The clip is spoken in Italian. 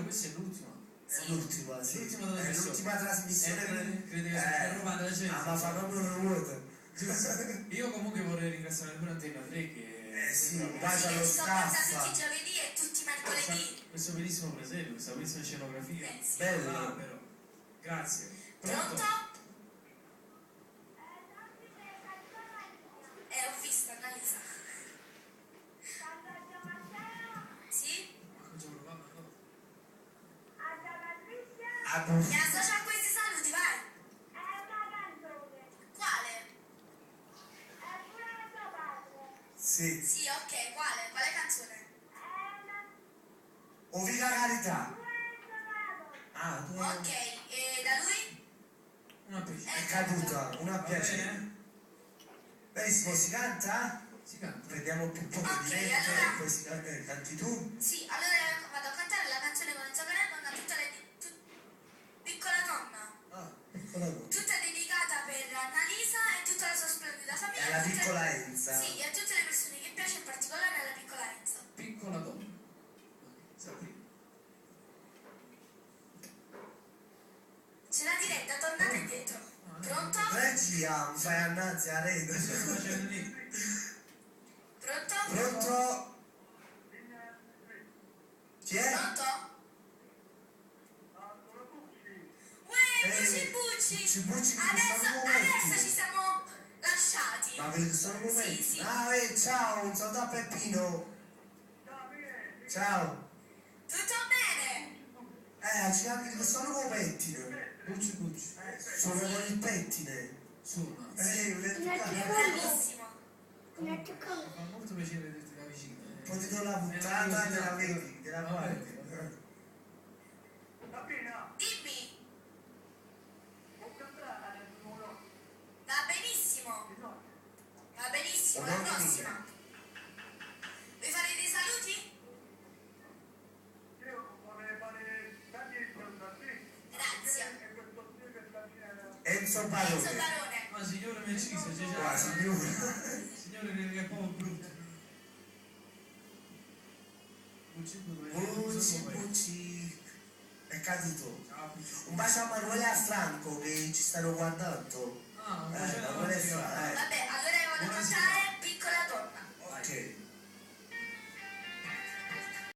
questa è l'ultima. È l'ultima, sì. È l'ultima trasmissione. Crede che sia roba della gente. Ma fa proprio una vuota. Io comunque vorrei ringraziare pure Antena 3 che sì, un bacio allo sto passando staff. tutti i giovedì e tutti i mercoledì. Questo bellissimo presepe, questa bellissima scenografia. Sì. Bello. Però. Grazie. Pronto? Ho visto, Annalisa. Sì? Mi associo a questi saluti, vai! Quale? Sì. Sì, ok, quale? Quale canzone? O viva carità. Ah, tu Ok, e da lui? Una pesce. è caduta, una piacere. Benissimo, si canta? Si canta. Prendiamo più poco Ok, di mente allora- e poi si canta, canti tu? Sì, allora vado a cantare la canzone con Enzo Canella, Piccola donna. Ah, piccola donna. Tutta dedicata per Annalisa e tutta la sua splendida famiglia. E alla tutte- piccola Enza. Sì, e a tutte le persone che piace, in particolare alla piccola Enza. Piccola donna. Sappi. C'è la diretta, tornate indietro. Pronto? Regia, mi fai annanzi a rete. Facendo lì. Pronto? Pronto? Chi è? Pronto? Uè, Bucci Bucci! Bucci Bucci, Adesso ci siamo lasciati. Ma vedi che sono momenti? Sì, sì. Ah, ciao, un saluto a Peppino. Ciao. Tutto bene? Ci anche che sono come pettine. Bucci bucci. Sono con il pettine. Suona. Bravissimo. Mi fa molto piacere vederti da vicino. Poi ti do la puntata te la vedi, te la guardi. Dimmi. Va benissimo. Va benissimo, la prossima. Vuoi fare dei saluti? Grazie. Enzo Enzo Barone. Barone. Ma signore mi ha ucciso, c'è già. Qua, signore. Signore che è proprio brutto. Bucci Bucci, Bucci. È caduto. Ciao Bucci. Un bacio a Manuele e a Franco che ci stanno guardando. Ah, un bacio Manuele e Franco. Vabbè, allora io vado a cantare Piccola donna. Ok.